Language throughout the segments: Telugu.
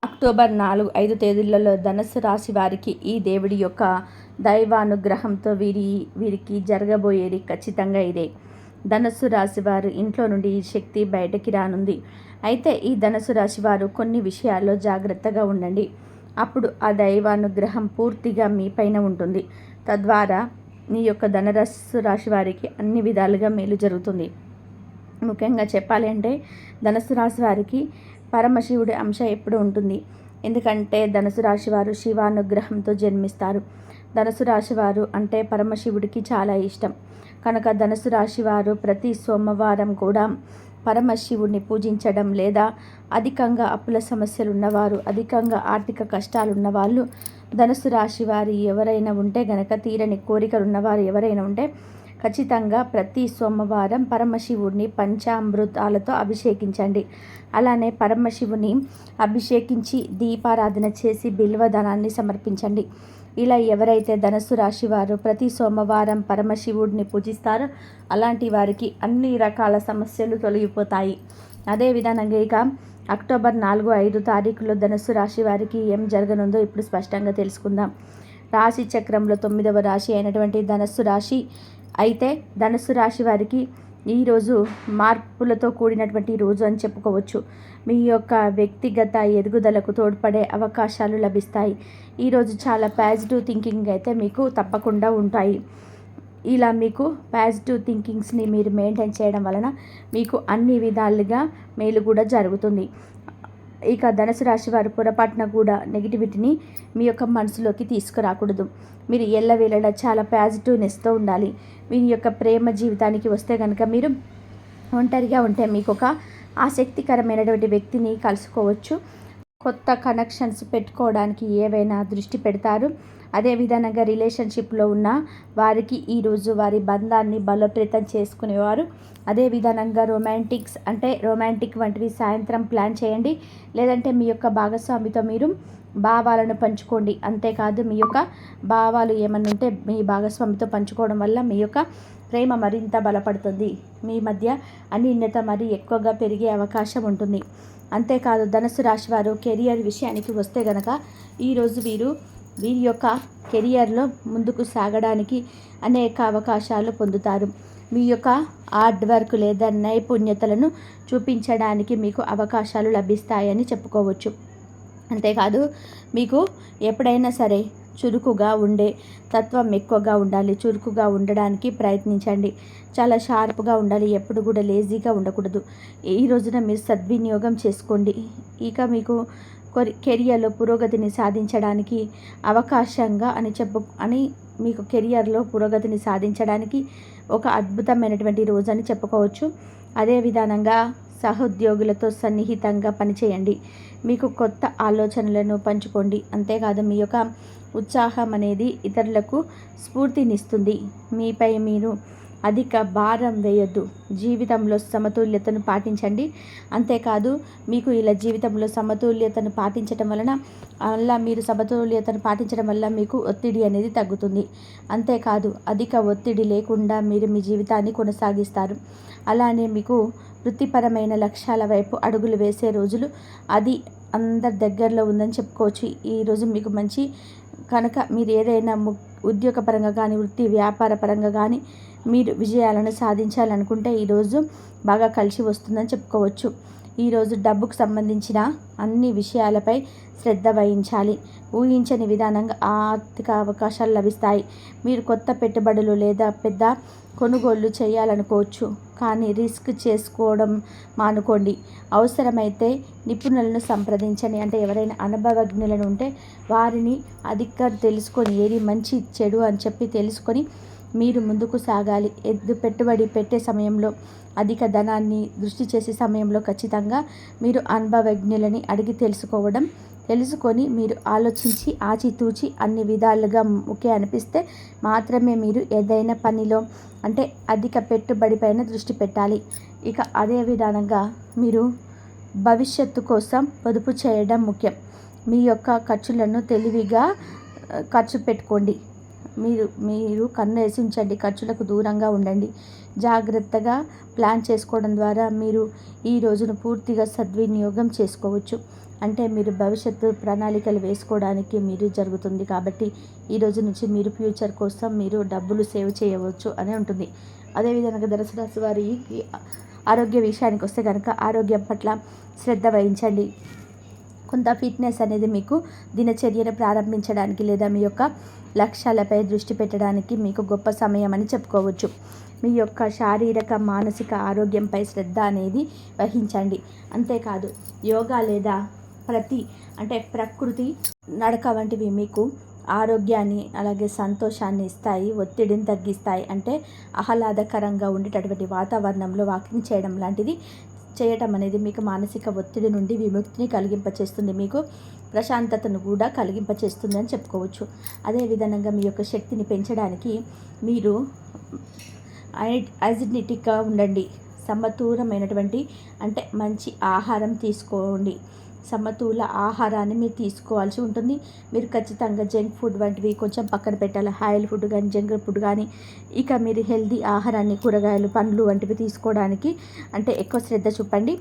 అక్టోబర్ 4, 5 తేదీలలో ధనుస్సు రాశి వారికి ఈ దేవుడి యొక్క దైవానుగ్రహంతో వీరికి జరగబోయేది ఖచ్చితంగా ఇదే. ధనుస్సు రాశి వారు ఇంట్లో నుండి ఈ శక్తి బయటకి రానుంది. అయితే ఈ ధనుస్సు రాశి వారు కొన్ని విషయాల్లో జాగ్రత్తగా ఉండండి. అప్పుడు ఆ దైవానుగ్రహం పూర్తిగా మీ పైన ఉంటుంది. తద్వారా మీ యొక్క ధనుస్సు రాశి వారికి అన్ని విధాలుగా మేలు జరుగుతుంది. ముఖ్యంగా చెప్పాలి అంటే ధనుస్సు రాశి వారికి పరమశివుడి అంశ ఎప్పుడు ఉంటుంది. ఎందుకంటే ధనుసు రాశి వారు శివానుగ్రహంతో జన్మిస్తారు. ధనుసు రాశి వారు అంటే పరమశివుడికి చాలా ఇష్టం. కనుక ధనుసు రాశి వారు ప్రతి సోమవారం కూడా పరమశివుడిని పూజించడం, లేదా అధికంగా అప్పుల సమస్యలు ఉన్నవారు, అధికంగా ఆర్థిక కష్టాలు ఉన్నవాళ్ళు, ధనుసు రాశి వారు ఎవరైనా ఉంటే గనక, తీరని కోరికలు ఉన్నవారు ఎవరైనా ఉంటే ఖచ్చితంగా ప్రతి సోమవారం పరమశివుడిని పంచామృతాలతో అభిషేకించండి. అలానే పరమశివుని అభిషేకించి దీపారాధన చేసి బిల్వదనాన్ని సమర్పించండి. ఇలా ఎవరైతే ధనుస్సు రాశి వారు ప్రతి సోమవారం పరమశివుడిని పూజిస్తారో అలాంటి వారికి అన్ని రకాల సమస్యలు తొలగిపోతాయి. అదేవిధంగా ఇక అక్టోబర్ 4, 5 తారీఖులో ధనుస్సు రాశి వారికి ఏం జరగనుందో ఇప్పుడు స్పష్టంగా తెలుసుకుందాం. రాశి చక్రంలో 9వ రాశి అయినటువంటి ధనుస్సు రాశి. అయితే ధనుస్సు రాశి వారికి ఈరోజు మార్పులతో కూడినటువంటి రోజు అని చెప్పుకోవచ్చు. మీ యొక్క వ్యక్తిగత ఎదుగుదలకు తోడ్పడే అవకాశాలు లభిస్తాయి. ఈరోజు చాలా పాజిటివ్ థింకింగ్ అయితే మీకు తప్పకుండా ఉంటాయి. ఇలా మీకు పాజిటివ్ థింకింగ్స్ని మీరు మెయింటైన్ చేయడం వలన మీకు అన్ని విధాలుగా మేలు కూడా జరుగుతుంది. ఇక ధనుసు రాశి వారు పొరపాటున కూడా నెగిటివిటీని మీ యొక్క మనసులోకి తీసుకురాకూడదు. మీరు ఎల్లవేళలా చాలా పాజిటివ్నెస్తో ఉండాలి. మీ యొక్క ప్రేమ జీవితానికి వస్తే కనుక మీరు ఒంటరిగా ఉంటే మీకు ఒక ఆసక్తికరమైనటువంటి వ్యక్తిని కలుసుకోవచ్చు. కొత్త కనెక్షన్స్ పెట్టుకోవడానికి ఏవైనా దృష్టి పెడతారు. అదేవిధంగా రిలేషన్షిప్లో ఉన్న వారికి ఈరోజు వారి బంధాన్ని బలోపేతం చేసుకునేవారు. అదేవిధంగా రొమాంటిక్ వంటివి సాయంత్రం ప్లాన్ చేయండి. లేదంటే మీ యొక్క భాగస్వామితో మీరు భావాలను పంచుకోండి. అంతేకాదు మీ యొక్క భావాలు ఏమన్నా ఉంటే మీ భాగస్వామితో పంచుకోవడం వల్ల మీ యొక్క ప్రేమ మరింత బలపడుతుంది. మీ మధ్య అన్యోన్యత మరి ఎక్కువగా పెరిగే అవకాశం ఉంటుంది. అంతేకాదు ధనుస్సు రాశి వారు కెరియర్ విషయానికి వస్తే గనక ఈరోజు వీరి యొక్క కెరియర్లో ముందుకు సాగడానికి అనేక అవకాశాలు పొందుతారు. మీ యొక్క హార్డ్ వర్క్ లేదా నైపుణ్యతలను చూపించడానికి మీకు అవకాశాలు లభిస్తాయని చెప్పుకోవచ్చు. అంతేకాదు మీకు ఎప్పుడైనా సరే చురుకుగా ఉండే తత్వం ఎక్కువగా ఉండాలి. చురుకుగా ఉండడానికి ప్రయత్నించండి. చాలా షార్ప్గా ఉండాలి. ఎప్పుడు కూడా లేజీగా ఉండకూడదు. ఈ రోజున మీరు సద్వినియోగం చేసుకోండి. ఇక మీకు కెరియర్లో పురోగతిని సాధించడానికి అవకాశంగా అని మీకు కెరియర్లో పురోగతిని సాధించడానికి ఒక అద్భుతమైనటువంటి రోజు అని చెప్పుకోవచ్చు. అదేవిధంగా సహోద్యోగులతో సన్నిహితంగా పనిచేయండి. మీకు కొత్త ఆలోచనలను పంచుకోండి. అంతేకాదు మీ యొక్క ఉత్సాహం అనేది ఇతరులకు స్ఫూర్తినిస్తుంది. మీపై మీరు అధిక భారం వేయొద్దు. జీవితంలో సమతుల్యతను పాటించండి. అంతేకాదు మీకు ఇలా జీవితంలో సమతుల్యతను పాటించడం వల్ల మీకు ఒత్తిడి అనేది తగ్గుతుంది. అంతేకాదు అధిక ఒత్తిడి లేకుండా మీరు మీ జీవితాన్ని కొనసాగిస్తారు. అలానే మీకు వృత్తిపరమైన లక్ష్యాల వైపు అడుగులు వేసే రోజులు అది అందరి దగ్గరలో ఉందని చెప్పుకోవచ్చు. ఈరోజు మీకు మంచి కనుక మీరు ఏదైనా ఉద్యోగపరంగా కానీ వృత్తి వ్యాపార పరంగా కానీ మీరు విజయాలను సాధించాలనుకుంటే ఈరోజు బాగా కలిసి వస్తుందని చెప్పుకోవచ్చు. ఈరోజు డబ్బుకు సంబంధించిన అన్ని విషయాలపై శ్రద్ధ వహించాలి. ఊహించని విధానంగా ఆర్థిక అవకాశాలు లభిస్తాయి. మీరు కొత్త పెట్టుబడులు లేదా పెద్ద కొనుగోళ్లు చేయాలనుకోవచ్చు. కానీ రిస్క్ చేసుకోవడం మానుకోండి. అవసరమైతే నిపుణులను సంప్రదించండి. అంటే ఎవరైనా అనుభవజ్ఞులను ఉంటే వారిని అధిక తెలుసుకొని ఏది మంచి చెడు అని చెప్పి తెలుసుకొని మీరు ముందుకు సాగాలి. పెట్టుబడి పెట్టే సమయంలో అధిక ధనాన్ని దృష్టి చేసే సమయంలో ఖచ్చితంగా మీరు అనుభవజ్ఞులని అడిగి తెలుసుకొని మీరు ఆలోచించి ఆచితూచి అన్ని విధాలుగా ఓకే అనిపిస్తే మాత్రమే మీరు ఏదైనా పనిలో అంటే అధిక పెట్టుబడి పైన దృష్టి పెట్టాలి. ఇక అదే విధానంగా మీరు భవిష్యత్తు కోసం పొదుపు చేయడం ముఖ్యం. మీ యొక్క ఖర్చులను తెలివిగా ఖర్చు పెట్టుకోండి. మీరు కన్ను వేసి ఉంచండి. ఖర్చులకు దూరంగా ఉండండి. జాగ్రత్తగా ప్లాన్ చేసుకోవడం ద్వారా మీరు ఈ రోజును పూర్తిగా సద్వినియోగం చేసుకోవచ్చు. అంటే మీరు భవిష్యత్తు ప్రణాళికలు వేసుకోవడానికి మీరు జరుగుతుంది. కాబట్టి ఈ రోజు నుంచి మీరు ఫ్యూచర్ కోసం మీరు డబ్బులు సేవ్ చేయవచ్చు అని ఉంటుంది. అదేవిధంగా ధనుసు రాశి వారికి ఆరోగ్య విషయానికి వస్తే కనుక ఆరోగ్యం పట్ల శ్రద్ధ వహించండి. కొంత ఫిట్నెస్ అనేది మీకు దినచర్యను ప్రారంభించడానికి లేదా మీ యొక్క లక్ష్యాలపై దృష్టి పెట్టడానికి మీకు గొప్ప సమయం అని చెప్పుకోవచ్చు. మీ యొక్క శారీరక మానసిక ఆరోగ్యంపై శ్రద్ధ అనేది వహించండి. అంతేకాదు యోగా లేదా ప్రకృతి నడక వంటివి మీకు ఆరోగ్యాన్ని అలాగే సంతోషాన్ని ఇస్తాయి, ఒత్తిడిని తగ్గిస్తాయి. అంటే ఆహ్లాదకరంగా ఉండేటటువంటి వాతావరణంలో వాకింగ్ చేయడం లాంటిది చేయటం అనేది మీకు మానసిక ఒత్తిడి నుండి విముక్తిని కలిగింపచేస్తుంది, మీకు ప్రశాంతతను కూడా కలిగింపచేస్తుంది అని చెప్పుకోవచ్చు. అదేవిధంగా మీ యొక్క శక్తిని పెంచడానికి మీరు ఐజినిటిక్గా ఉండండి. సమతూలమైనటువంటి అంటే మంచి ఆహారం తీసుకోండి. సమతూల ఆహారాన్ని మీరు తీసుకోవాల్సి ఉంటుంది. మీరు ఖచ్చితంగా జంక్ ఫుడ్ వంటివి కొంచెం పక్కన పెట్టాలి. ఆయిల్ ఫుడ్ కానీ జంక్ ఫుడ్ కానీ ఇక మీరు హెల్దీ ఆహారాన్ని కూరగాయలు పండ్లు వంటివి తీసుకోవడానికి ఎక్కువ శ్రద్ధ చూపండి.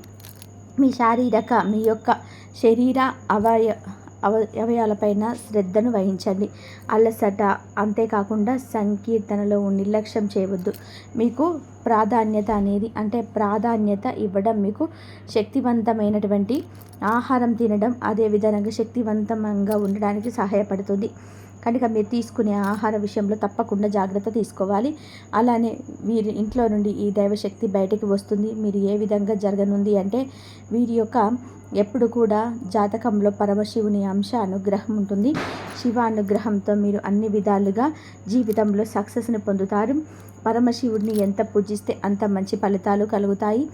మీ యొక్క శరీర అవయవాలపైన శ్రద్ధను వహించండి. అలసట అంతేకాకుండా సంకీర్తనలో నిర్లక్ష్యం చేయవద్దు. మీకు ప్రాధాన్యత ఇవ్వడం, మీకు శక్తివంతమైనటువంటి ఆహారం తినడం అదేవిధంగా శక్తివంతంగా ఉండడానికి సహాయపడుతుంది. కనుక మీరు తీసుకునే ఆహార విషయంలో తప్పకుండా జాగ్రత్త తీసుకోవాలి. అలానే వీరి ఇంట్లో నుండి ఈ దైవశక్తి బయటికి వస్తుంది. మీరు ఏ విధంగా జరగనుంది అంటే వీరి యొక్క ఎప్పుడు కూడా జాతకంలో పరమశివుని అంశ అనుగ్రహం ఉంటుంది. శివ అనుగ్రహంతో మీరు అన్ని విధాలుగా జీవితంలో సక్సెస్ని పొందుతారు. పరమశివుడిని ఎంత పూజిస్తే అంత మంచి ఫలితాలు కలుగుతాయి.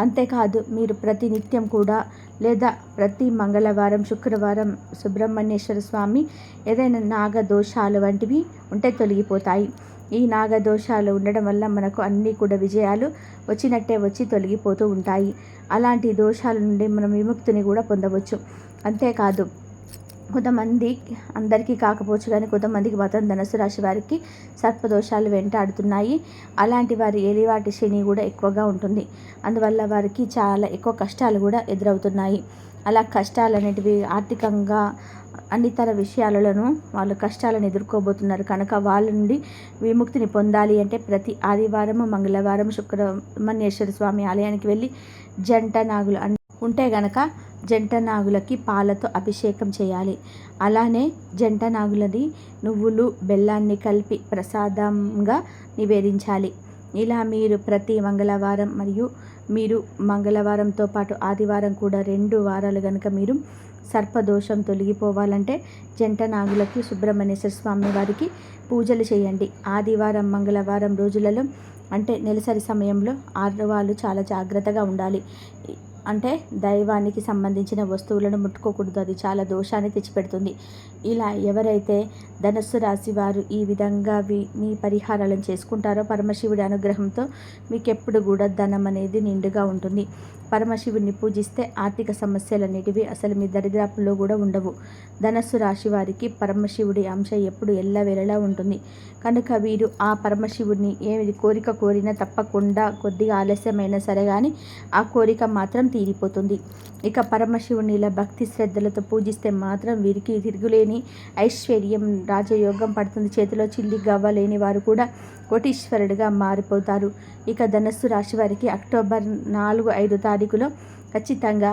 అంతేకాదు మీరు ప్రతినిత్యం కూడా లేదా ప్రతి మంగళవారం శుక్రవారం సుబ్రహ్మణ్యేశ్వర స్వామి ఏదైనా నాగదోషాలు వంటివి ఉంటే తొలగిపోతాయి. ఈ నాగదోషాలు ఉండడం వల్ల మనకు అన్నీ కూడా విజయాలు వచ్చినట్టే వచ్చి తొలగిపోతూ ఉంటాయి. అలాంటి దోషాల నుండి మనం విముక్తిని కూడా పొందవచ్చు. అంతేకాదు కొంతమంది, అందరికీ కాకపోవచ్చు కానీ కొంతమందికి మాత్రం ధనుసు రాశి వారికి సర్పదోషాలు వెంటాడుతున్నాయి. అలాంటి వారి ఏలివాటి శని కూడా ఎక్కువగా ఉంటుంది. అందువల్ల వారికి చాలా ఎక్కువ కష్టాలు కూడా ఎదురవుతున్నాయి. అలా కష్టాలు అనేటివి ఆర్థికంగా అన్నితర విషయాలలోనూ వాళ్ళు కష్టాలను ఎదుర్కోబోతున్నారు. కనుక వాళ్ళ నుండి విముక్తిని పొందాలి అంటే ప్రతి ఆదివారం మంగళవారం సుబ్రహ్మణ్యేశ్వర స్వామి ఆలయానికి వెళ్ళి జంట నాగులు ఉంటే గనక జంట నాగులకి పాలతో అభిషేకం చేయాలి. అలానే జంట నాగులని నువ్వులు బెల్లాన్ని కలిపి ప్రసాదంగా నివేదించాలి. ఇలా మీరు ప్రతి మంగళవారం మరియు మీరు మంగళవారంతో పాటు ఆదివారం కూడా 2 వారాలు కనుక మీరు సర్పదోషం తొలగిపోవాలంటే జంట నాగులకి సుబ్రహ్మణ్యేశ్వర స్వామి వారికి పూజలు చేయండి. ఆదివారం మంగళవారం రోజులలో నెలసరి సమయంలో ఆడవాళ్ళు చాలా జాగ్రత్తగా ఉండాలి. దైవానికి సంబంధించిన వస్తువులను ముట్టుకోకూడదు, అది చాలా దోషాన్ని తెచ్చిపెడుతుంది. ఇలా ఎవరైతే ధనుస్సు రాశి వారు ఈ విధంగా మీ పరిహారాలను చేసుకుంటారో పరమశివుడి అనుగ్రహంతో మీకు ఎప్పుడు కూడా ధనం అనేది నిండుగా ఉంటుంది. పరమశివుడిని పూజిస్తే ఆర్థిక సమస్యలన్నిటివి అసలు మీ దరిదాపుల్లో కూడా ఉండవు. ధనుస్సు రాశి వారికి పరమశివుడి అంశ ఎప్పుడు ఎల్లవేళలా ఉంటుంది. కనుక వీరు ఆ పరమశివుడిని ఏది కోరిక కోరినా తప్పకుండా కొద్దిగా ఆలస్యమైనా సరే కానీ ఆ కోరిక మాత్రం తీరిపోతుంది. ఇక పరమశివుని ఇలా భక్తి శ్రద్ధలతో పూజిస్తే మాత్రం వీరికి తిరుగులేని ఐశ్వర్యం రాజయోగం పడుతుంది. చేతిలో చిల్లి గవ్వ లేని వారు కూడా కోటీశ్వరుడిగా మారిపోతారు. ఇక ధనుస్సు రాశి వారికి అక్టోబర్ 4-5 తారీఖులో ఖచ్చితంగా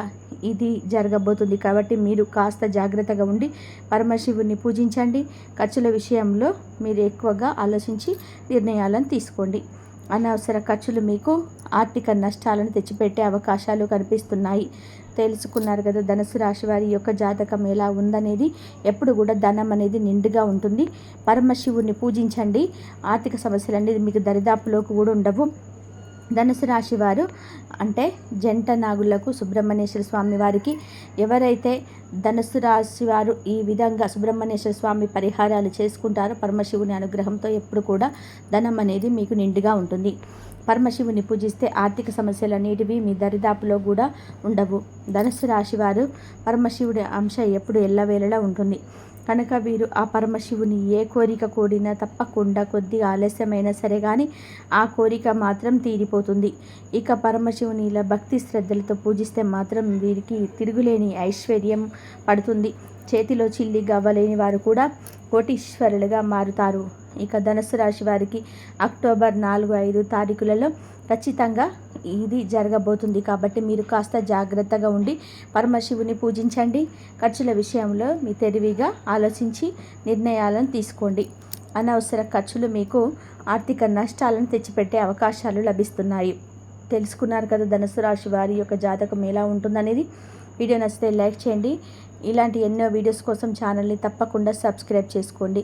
ఇది జరగబోతుంది. కాబట్టి మీరు కాస్త జాగ్రత్తగా ఉండి పరమశివుని పూజించండి. ఖర్చుల విషయంలో మీరు ఎక్కువగా ఆలోచించి నిర్ణయాలను తీసుకోండి. అనవసర ఖర్చులు మీకు ఆర్థిక నష్టాలను తెచ్చిపెట్టే అవకాశాలు కనిపిస్తున్నాయి. తెలుసుకున్నారు కదా ధనుసు రాశి వారి యొక్క జాతకం ఎలా ఉందనేది. ఎప్పుడు కూడా ధనం అనేది నిండుగా ఉంటుంది. పరమశివుని పూజించండి. ఆర్థిక సమస్యలు అనేది మీకు దరిదాపులోకి కూడా ఉండవు. ధనుసు రాశి వారు జంట నాగులకు సుబ్రహ్మణ్యేశ్వర స్వామి వారికి ఎవరైతే ధనుసు రాశి వారు ఈ విధంగా సుబ్రహ్మణ్యేశ్వర స్వామి పరిహారాలు చేసుకుంటారో పరమశివుని అనుగ్రహంతో ఎప్పుడు కూడా ధనం అనేది మీకు నిండుగా ఉంటుంది. పరమశివుని పూజిస్తే ఆర్థిక సమస్యలన్నిటివి మీ దరిదాపులో కూడా ఉండవు. ధనుస్సు రాశి వారు పరమశివుడి అంశ ఎప్పుడు ఎల్లవేళలా ఉంటుంది కనుక వీరు ఆ పరమశివుని ఏ కోరిక కోరినా తప్పకుండా కొద్దిగా ఆలస్యమైనా సరే కానీ ఆ కోరిక మాత్రం తీరిపోతుంది. ఇక పరమశివుని ఇలా భక్తి శ్రద్ధలతో పూజిస్తే మాత్రం వీరికి తిరుగులేని ఐశ్వర్యం పడుతుంది. చేతిలో చిల్లి గవ్వలేని వారు కూడా కోటీశ్వరులుగా మారుతారు. ఇక ధనుస్సు రాశి వారికి అక్టోబర్ 4-5 తారీఖులలో ఖచ్చితంగా ఇది జరగబోతుంది. కాబట్టి మీరు కాస్త జాగ్రత్తగా ఉండి పరమశివుని పూజించండి. ఖర్చుల విషయంలో మీ తెలివిగా ఆలోచించి నిర్ణయాలను తీసుకోండి. అనవసర ఖర్చులు మీకు ఆర్థిక నష్టాలను తెచ్చిపెట్టే అవకాశాలు లభిస్తున్నాయి. తెలుసుకున్నారు కదా ధనుస్సు రాశి వారి యొక్క జాతకం ఎలా ఉంటుందనేది. వీడియో నచ్చితే లైక్ చేయండి. ఇలాంటి ఎన్నో వీడియోస్ కోసం ఛానల్ని తప్పకుండా సబ్స్క్రైబ్ చేసుకోండి.